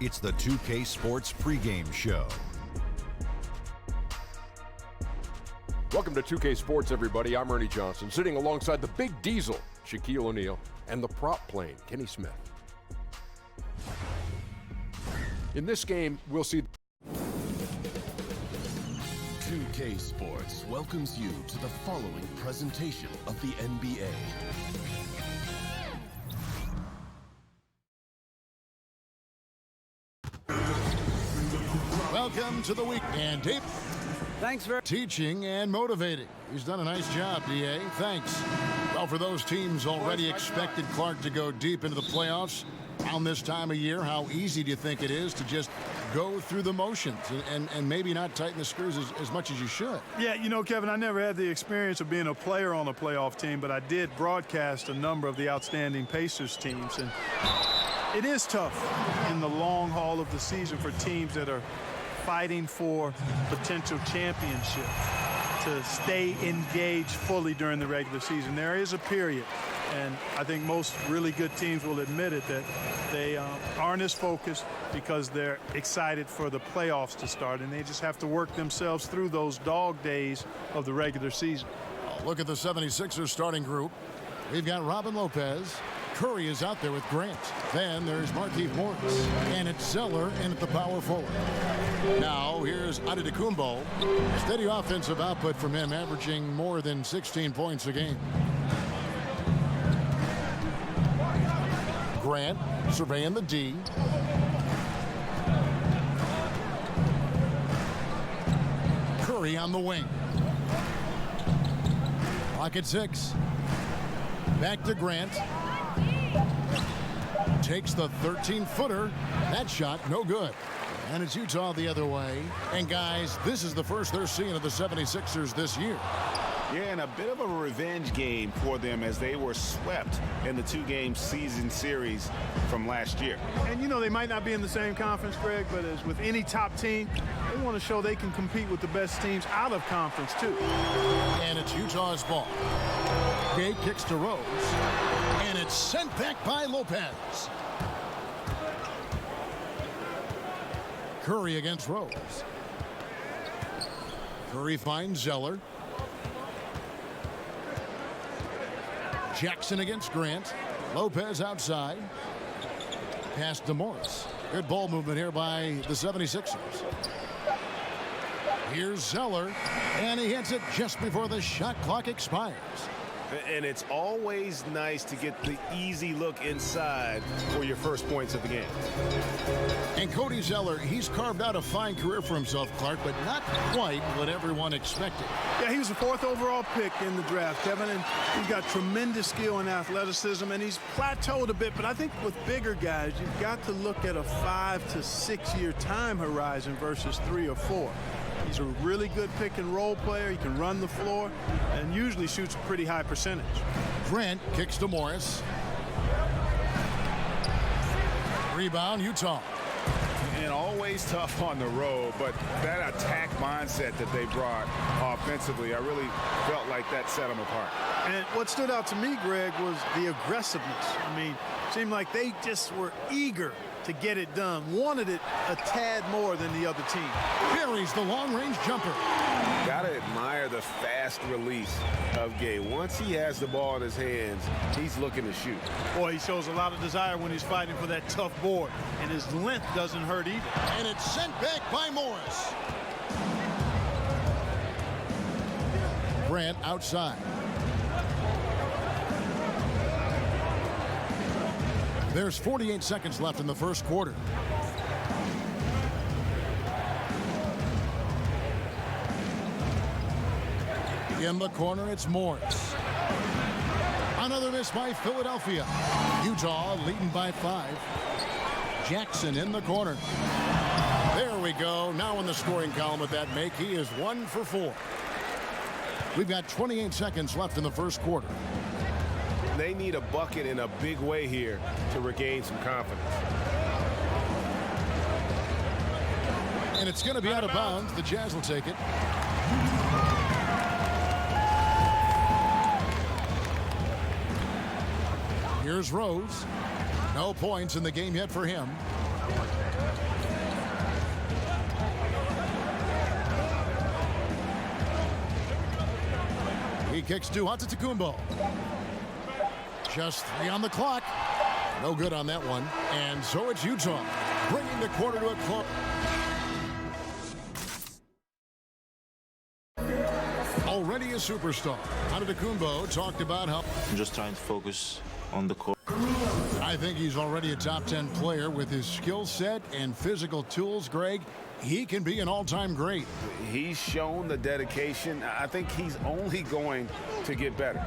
It's the 2K Sports pregame show. Welcome to 2K Sports, everybody. I'm Ernie Johnson, sitting alongside the Big Diesel, Shaquille O'Neal, and the prop plane, Kenny Smith. In this game, we'll see... 2K Sports welcomes you to the following presentation of the NBA. Welcome to the weekend, Dave. Thanks for teaching and motivating. He's done a nice job, DA. Thanks. Well, for those teams already expected Clark to go deep into the playoffs around this time of year, how easy do you think it is to just go through the motions and maybe not tighten the screws as much as you should? Yeah, you know, Kevin, I never had the experience of being a player on a playoff team, but I did broadcast a number of the outstanding Pacers teams. And it is tough in the long haul of the season for teams that are fighting for potential championship to stay engaged fully during the regular season. There is a period, and I think most really good teams will admit it, that they aren't as focused because they're excited for the playoffs to start, and they just have to work themselves through those dog days of the regular season. Look at the 76ers starting group. We've got Robin Lopez. Curry is out there with Grant. Then there's Markieff Morris. And it's Zeller in at the power forward. Now here's Antetokounmpo. Steady offensive output from him, averaging more than 16 points a game. Grant surveying the D. Curry on the wing. Pocket 6. Back to Grant. Takes the 13-footer. That shot, no good. And it's Utah the other way. And, guys, this is the first they're seeing of the 76ers this year. Yeah, and a bit of a revenge game for them as they were swept in the two-game season series from last year. And, you know, they might not be in the same conference, Greg, but as with any top team, they want to show they can compete with the best teams out of conference, too. And it's Utah's ball. Gay kicks to Rose. And it's sent back by Lopez. Curry against Rose. Curry finds Zeller. Jackson against Grant. Lopez outside. Pass to Morris. Good ball movement here by the 76ers. Here's Zeller. And he hits it just before the shot clock expires. And it's always nice to get the easy look inside for your first points of the game. And Cody Zeller, he's carved out a fine career for himself, Clark, but not quite what everyone expected. Yeah, he was the 4th overall pick in the draft, Kevin, and he's got tremendous skill and athleticism, and he's plateaued a bit, but I think with bigger guys, you've got to look at a 5 to 6 year time horizon versus 3 or 4. He's a really good pick-and-roll player. He can run the floor and usually shoots a pretty high percentage. Grant kicks to Morris. Rebound, Utah. And always tough on the road, but that attack mindset that they brought offensively, I really felt like that set them apart. And what stood out to me, Greg, was the aggressiveness. I mean, it seemed like they just were eager to get it done, wanted it a tad more than the other team. Carries the long-range jumper. Gotta admire the fast release of Gay. Once he has the ball in his hands, he's looking to shoot. Boy, he shows a lot of desire when he's fighting for that tough board, and his length doesn't hurt either. And it's sent back by Morris. Grant outside. There's 48 seconds left in the first quarter. In the corner, it's Morris. Another miss by Philadelphia. Utah leading by 5. Jackson in the corner. There we go. Now in the scoring column with that make, he is 1 for 4. We've got 28 seconds left in the first quarter. They need a bucket in a big way here to regain some confidence. And it's going to be out of bounds. The Jazz will take it. Here's Rose. No points in the game yet for him. He kicks to Antetokounmpo. Just 3 on the clock. No good on that one. And so it's Utah, bringing the quarter to a close. Already a superstar. Antetokounmpo talked about how I'm just trying to focus on the court. I think he's already a top 10 player with his skill set and physical tools, Greg. He can be an all-time great. He's shown the dedication. I think he's only going to get better.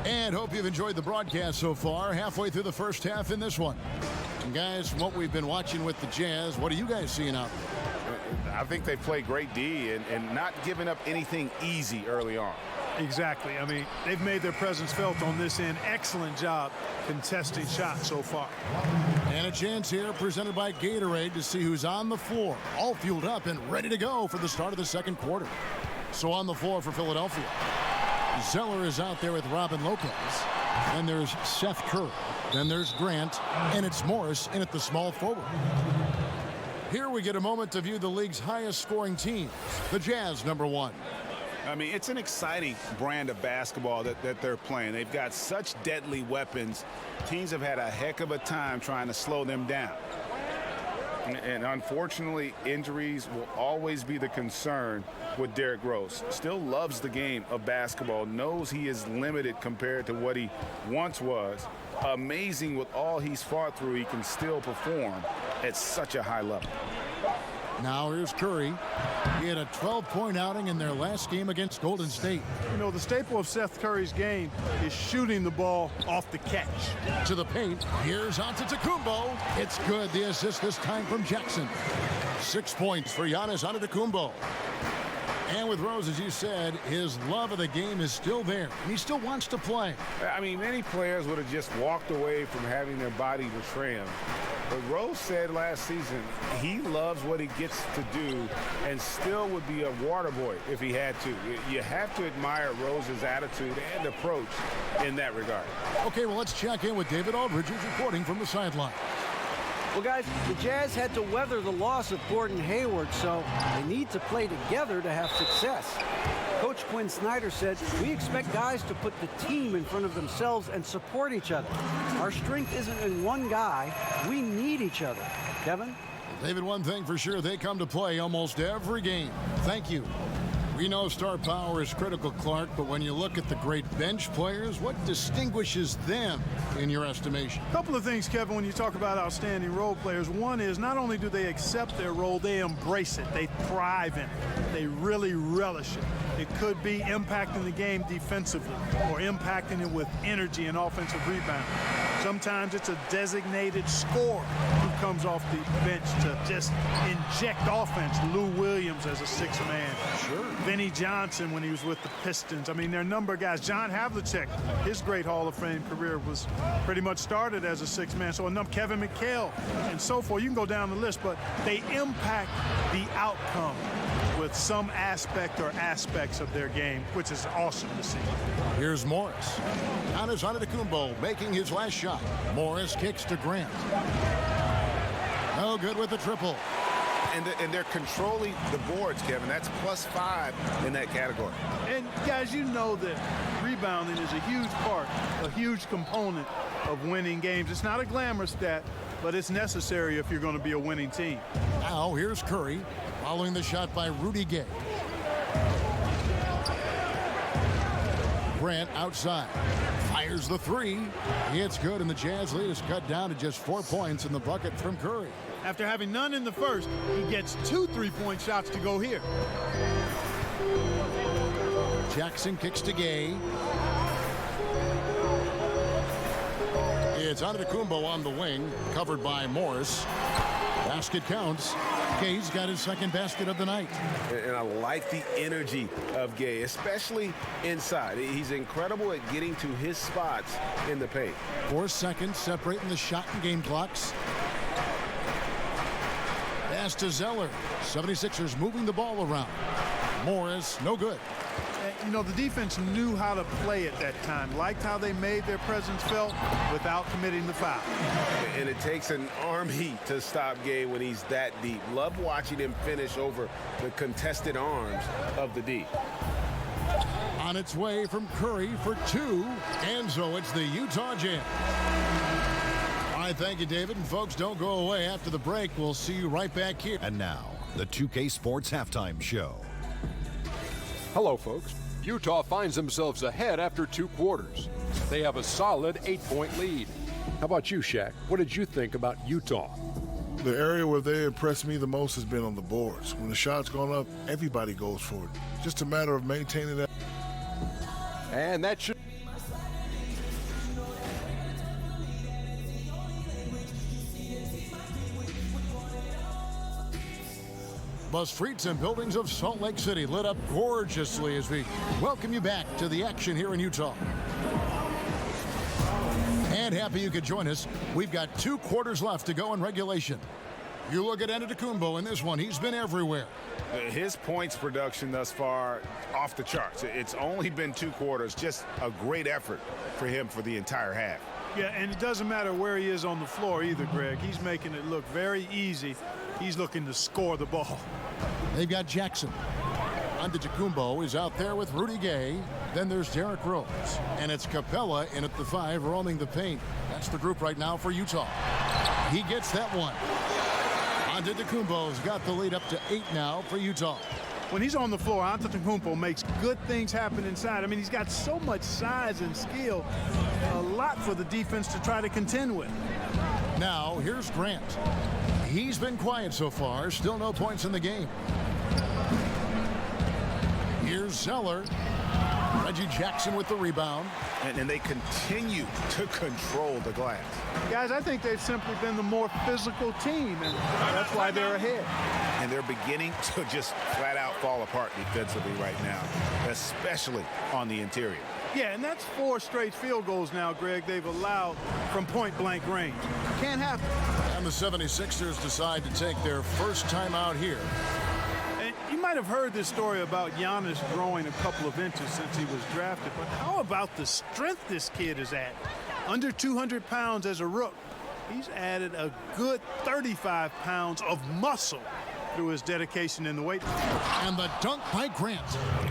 And hope you've enjoyed the broadcast so far. Halfway through the first half in this one. And guys, what we've been watching with the Jazz, what are you guys seeing out there? I think they play great D and not giving up anything easy early on. Exactly. I mean, they've made their presence felt on this end. Excellent job contesting shots so far. And a chance here presented by Gatorade to see who's on the floor. All fueled up and ready to go for the start of the second quarter. So on the floor for Philadelphia, Zeller is out there with Robin Lopez. Then there's Seth Curry. Then there's Grant. And it's Morris in at the small forward. Here we get a moment to view the league's highest scoring teams. The Jazz, number 1. I mean, it's an exciting brand of basketball that they're playing. They've got such deadly weapons. Teams have had a heck of a time trying to slow them down. And unfortunately, injuries will always be the concern with Derrick Rose. Still loves the game of basketball, knows he is limited compared to what he once was. Amazing with all he's fought through, he can still perform at such a high level. Now here's Curry. He had a 12-point outing in their last game against Golden State. You know, the staple of Seth Curry's game is shooting the ball off the catch. To the paint. Here's Antetokounmpo. It's good. The assist this time from Jackson. 6 points for Giannis Antetokounmpo. And with Rose, as you said, his love of the game is still there. And he still wants to play. I mean, many players would have just walked away from having their body betray him. But Rose said last season he loves what he gets to do and still would be a water boy if he had to. You have to admire Rose's attitude and approach in that regard. Okay, well, let's check in with David Aldridge, who's reporting from the sideline. Well, guys, the Jazz had to weather the loss of Gordon Hayward, so they need to play together to have success. Coach Quinn Snyder said, we expect guys to put the team in front of themselves and support each other. Our strength isn't in one guy. We need each other. Kevin? David, one thing for sure, they come to play almost every game. Thank you. We know star power is critical, Clark, but when you look at the great bench players, what distinguishes them in your estimation? A couple of things, Kevin, when you talk about outstanding role players. One is not only do they accept their role, they embrace it. They thrive in it. They really relish it. It could be impacting the game defensively or impacting it with energy and offensive rebound. Sometimes it's a designated scorer who comes off the bench to just inject offense. Lou Williams as a sixth man. Sure. Benny Johnson when he was with the Pistons. I mean, there are a number of guys. John Havlicek, his great Hall of Fame career was pretty much started as a sixth man. So a number, Kevin McHale and so forth. You can go down the list, but they impact the outcome with some aspect or aspects of their game, which is awesome to see. Here's Morris. Giannis Antetokounmpo making his last shot. Morris kicks to Grant. No good with the triple. And they're controlling the boards, Kevin. That's +5 in that category. And guys, you know that rebounding is a huge part, a huge component of winning games. It's not a glamour stat, but it's necessary if you're going to be a winning team. Now here's Curry following the shot by Rudy Gay. Grant outside. Fires the three. It's good, and the Jazz lead is cut down to just 4 points in the bucket from Curry. After having none in the first, he gets 2 3-point shots to go here. Jackson kicks to Gay. It's Antetokounmpo on the wing, covered by Morris. Basket counts. Gay's got his second basket of the night. And I like the energy of Gay, especially inside. He's incredible at getting to his spots in the paint. 4 seconds separating the shot and game clocks. Pass to Zeller. 76ers moving the ball around. Morris, no good. you know, the defense knew how to play at that time, liked how they made their presence felt without committing the foul. And it takes an army to stop Gay when he's that deep. Love watching him finish over the contested arms of the D. On its way from Curry for two, and so it's the Utah Jazz. All right, thank you, David. And folks, don't go away after the break. We'll see you right back here. And now, the 2K Sports Halftime Show. Hello, folks. Utah finds themselves ahead after 2 quarters. They have a solid 8-point lead. How about you, Shaq? What did you think about Utah? The area where they impressed me the most has been on the boards. When the shot's gone up, everybody goes for it. Just a matter of maintaining that. And that should... The streets and buildings of Salt Lake City lit up gorgeously as we welcome you back to the action here in Utah. And happy you could join us. We've got 2 quarters left to go in regulation. You look at Antetokounmpo in this one. He's been everywhere. His points production thus far off the charts. It's only been 2 quarters. Just a great effort for him for the entire half. Yeah, and it doesn't matter where he is on the floor either, Greg. He's making it look very easy. He's looking to score the ball. They've got Jackson. Antetokounmpo is out there with Rudy Gay. Then there's Derrick Rose. And it's Capella in at the 5, roaming the paint. That's the group right now for Utah. He gets that one. Antetokounmpo's got the lead up to 8 now for Utah. When he's on the floor, Antetokounmpo makes good things happen inside. I mean, he's got so much size and skill. A lot for the defense to try to contend with. Now, here's Grant. He's been quiet so far. Still no points in the game. Here's Zeller. Reggie Jackson with the rebound. And they continue to control the glass. Guys, I think they've simply been the more physical team, and that's why they're ahead. And they're beginning to just flat out fall apart defensively right now, especially on the interior. Yeah, and that's 4 straight field goals now, Greg, they've allowed from point-blank range. Can't happen. And the 76ers decide to take their first time out here. And you might have heard this story about Giannis growing a couple of inches since he was drafted, but how about the strength this kid is at? Under 200 pounds as a rook. He's added a good 35 pounds of muscle through his dedication in the weight room. And the dunk by Grant.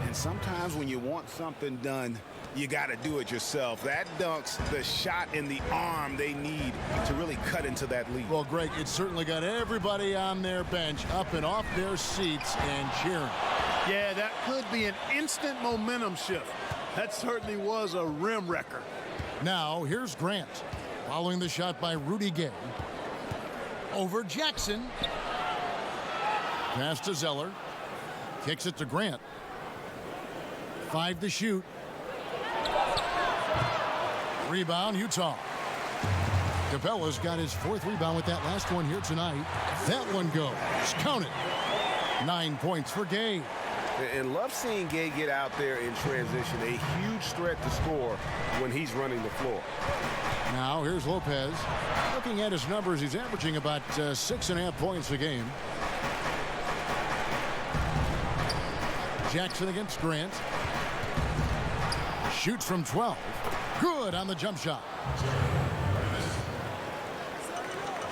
And sometimes when you want something done, you got to do it yourself. That dunk's the shot in the arm they need to really cut into that lead. Well, Greg, it certainly got everybody on their bench up and off their seats and cheering. Yeah, that could be an instant momentum shift. That certainly was a rim wrecker. Now, here's Grant. Following the shot by Rudy Gay. Over Jackson. Pass to Zeller. Kicks it to Grant. 5 to shoot. Rebound, Utah. Capella's got his 4th rebound with that last one here tonight. That one goes. Count it. 9 points for Gay. And love seeing Gay get out there in transition. A huge threat to score when he's running the floor. Now here's Lopez. Looking at his numbers, he's averaging about 6.5 points a game. Jackson against Grant. Shoots from 12. Good on the jump shot.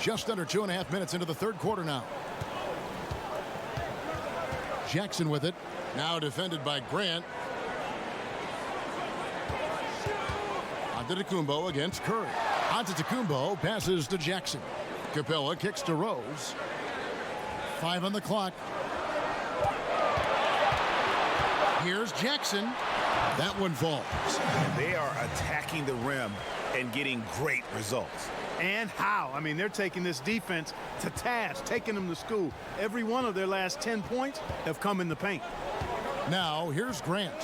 Just under 2.5 minutes into the 3rd quarter now. Jackson with it. Now defended by Grant. Antetokounmpo against Curry. Antetokounmpo passes to Jackson. Capella kicks to Rose. 5 on the clock. Here's Jackson. That one falls. And they are attacking the rim and getting great results. And how? I mean, they're taking this defense to task, taking them to school. Every one of their last 10 points have come in the paint. Now, here's Grant.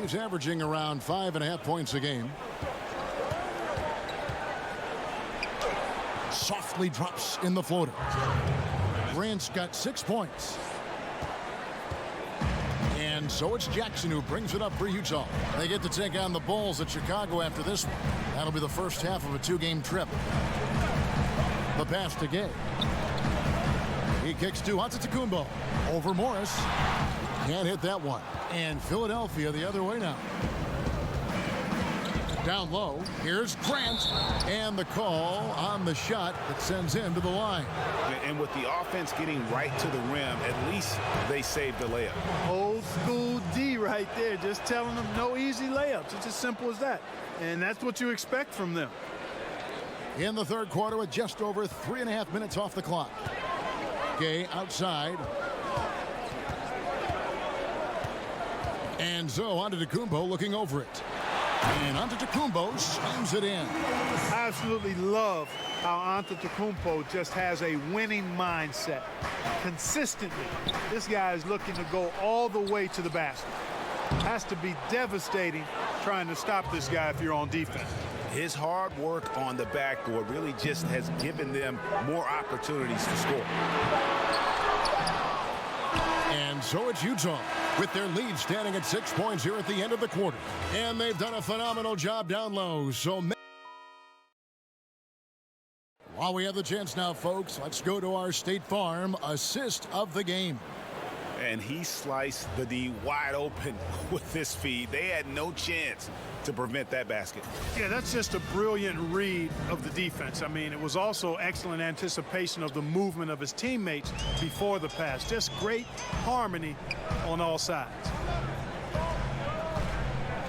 He's averaging around 5.5 points a game. Softly drops in the floater. Grant's got 6 points. And so it's Jackson who brings it up for Utah. They get to take on the Bulls at Chicago after this one. That'll be the first half of a 2-game trip. The pass to Gay. He kicks to Antetokounmpo. Over Morris. Can't hit that one. And Philadelphia the other way now. Down low, here's Grant, and the call on the shot that sends him to the line. And with the offense getting right to the rim, at least they saved the layup. Old school D right there, just telling them no easy layups. It's as simple as that. And that's what you expect from them. In the third quarter with just over 3.5 minutes off the clock. Gay outside. And Zoe Antetokounmpo looking over it. And Antetokounmpo slams it in. I absolutely love how Antetokounmpo just has a winning mindset. Consistently, this guy is looking to go all the way to the basket. Has to be devastating trying to stop this guy if you're on defense. His hard work on the backboard really just has given them more opportunities to score. And so it's Utah with their lead standing at 6 points here at the end of the quarter. And they've done a phenomenal job down low. So while we have the chance now, folks, let's go to our State Farm assist of the game. And he sliced the D wide open with this feed. They had no chance to prevent that basket. Yeah, that's just a brilliant read of the defense. I mean, it was also excellent anticipation of the movement of his teammates before the pass. Just great harmony on all sides.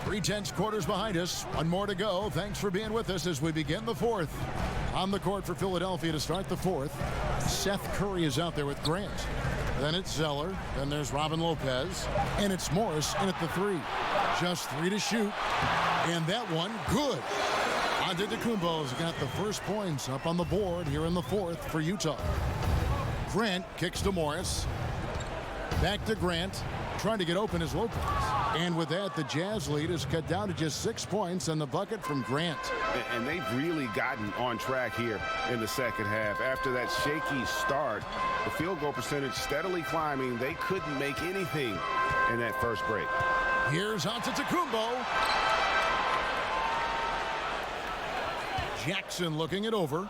3/10 quarters behind us. One more to go. Thanks for being with us as we begin the fourth. On the court for Philadelphia to start the fourth, Seth Curry is out there with Grant. Then it's Zeller. Then there's Robin Lopez. And it's Morris in at the three. Just 3 to shoot. And that one, good. Antetokounmpo's got the first points up on the board here in the fourth for Utah. Grant kicks to Morris. Back to Grant. Trying to get open is Lopez. And with that, the Jazz lead is cut down to just 6 points and the bucket from Grant. And they've really gotten on track here in the second half. After that shaky start, the field goal percentage steadily climbing. They couldn't make anything in that first break. Here's Antetokounmpo. Jackson looking it over.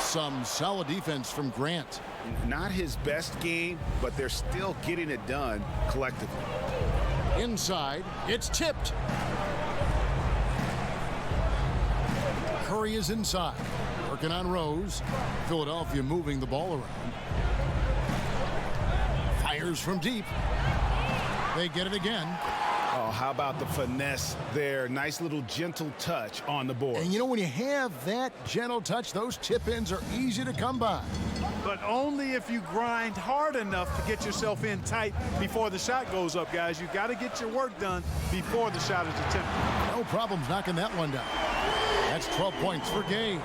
Some solid defense from Grant. Not his best game, but they're still getting it done collectively. Inside, it's tipped. Curry is inside, working on Rose. Philadelphia moving the ball around. Fires from deep. They get it again. Oh, how about the finesse there? Nice little gentle touch on the board. And you know, when you have that gentle touch, those tip-ins are easy to come by. But only if you grind hard enough to get yourself in tight before the shot goes up, guys. You got to get your work done before the shot is attempted. No problems knocking that one down. That's 12 points for Gay.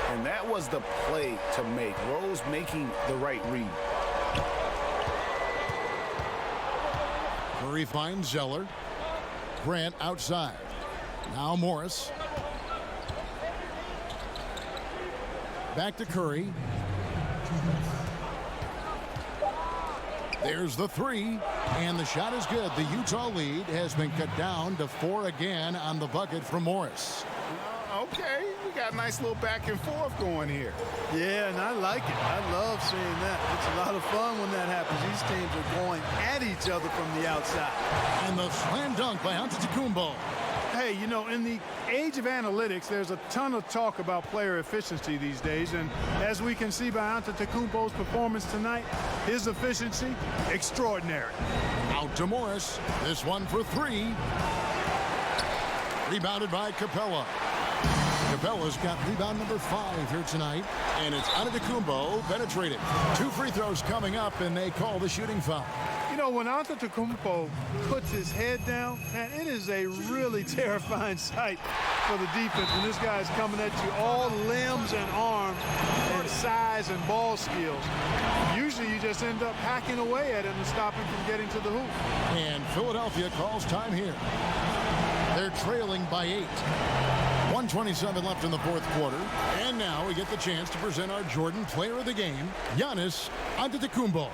And that was the play to make. Rose making the right read. Curry finds Zeller. Grant outside. Now Morris. Back to Curry. There's the three, and the shot is good. The Utah lead has been cut down to 4 again on the bucket from Morris. Okay, we got a nice little back and forth going here. Yeah, and I like it. I love seeing that. It's a lot of fun when that happens. These teams are going at each other from the outside. And the slam dunk by Antetokounmpo. Hey, you know, in the age of analytics, there's a ton of talk about player efficiency these days. And as we can see by Antetokounmpo's performance tonight, his efficiency, extraordinary. Out to Morris. This one for 3. Rebounded by Capella. Capella's got rebound number 5 here tonight. And it's Antetokounmpo penetrating. 2 free throws coming up, and they call the shooting foul. You know, when Antetokounmpo puts his head down, man, it is a really terrifying sight for the defense when this guy's coming at you all limbs and arms and size and ball skills. Usually you just end up hacking away at him and stopping from getting to the hoop. And Philadelphia calls time here. They're trailing by 8. 1:27 left in the fourth quarter. And now we get the chance to present our Jordan Player of the Game, Giannis Antetokounmpo.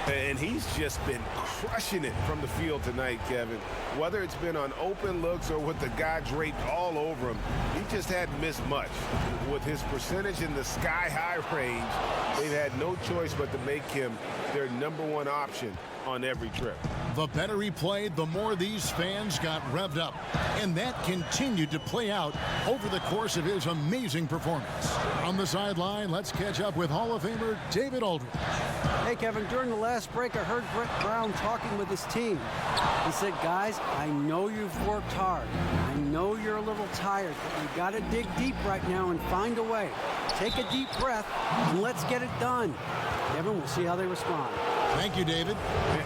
And he's just been crushing it from the field tonight, Kevin. Whether it's been on open looks or with the guy draped all over him, he just hadn't missed much. With his percentage in the sky-high range, they've had no choice but to make him their #1 option on every trip. The better he played, the more these fans got revved up. And that continued to play out over the course of his amazing performance. On the sideline, let's catch up with Hall of Famer David Aldridge. Hey, Kevin, during the last break, I heard Brett Brown talking with his team. He said, guys, I know you've worked hard. I know you're a little tired, but you got to dig deep right now and find a way. Take a deep breath, and let's get it done. Kevin, we'll see how they respond. Thank you, David.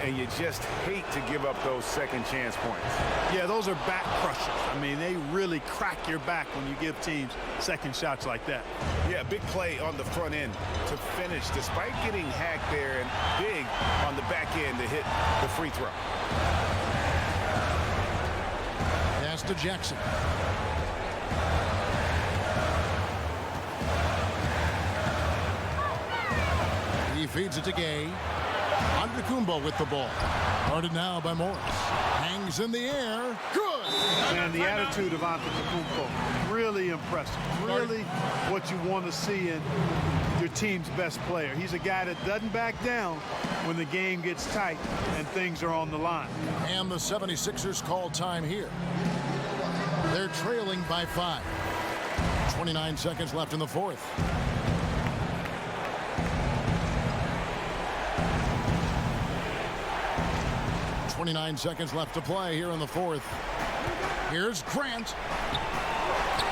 And you just hate to give up those second chance points. Yeah, those are back crushers. I mean, they really crack your back when you give teams second shots like that. Yeah, big play on the front end to finish despite getting hacked there, and big on the back end to hit the free throw. Pass to Jackson. He feeds it to Gay. Antetokounmpo with the ball. Guarded now by Morris. Hangs in the air. Good! And the attitude of Antetokounmpo, really impressive. Really what you want to see in your team's best player. He's a guy that doesn't back down when the game gets tight and things are on the line. And the 76ers call time here. They're trailing by 5. 29 seconds left in the fourth. .29 seconds left to play here in the fourth. Here's Grant.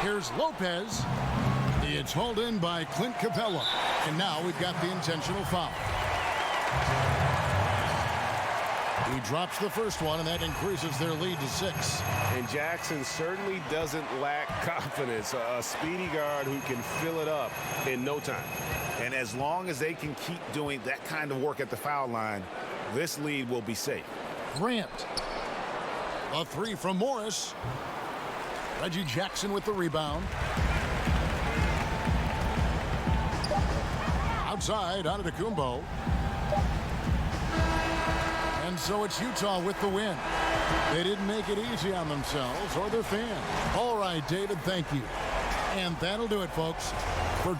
Here's Lopez. It's hauled in by Clint Capella. And now we've got the intentional foul. He drops the first one, and that increases their lead to 6. And Jackson certainly doesn't lack confidence. A speedy guard who can fill it up in no time. And as long as they can keep doing that kind of work at the foul line, this lead will be safe. Grant. A 3 from Morris. Reggie Jackson with the rebound. Outside, Antetokounmpo. And so it's Utah with the win. They didn't make it easy on themselves or their fans. All right, David, thank you. And that'll do it, folks. For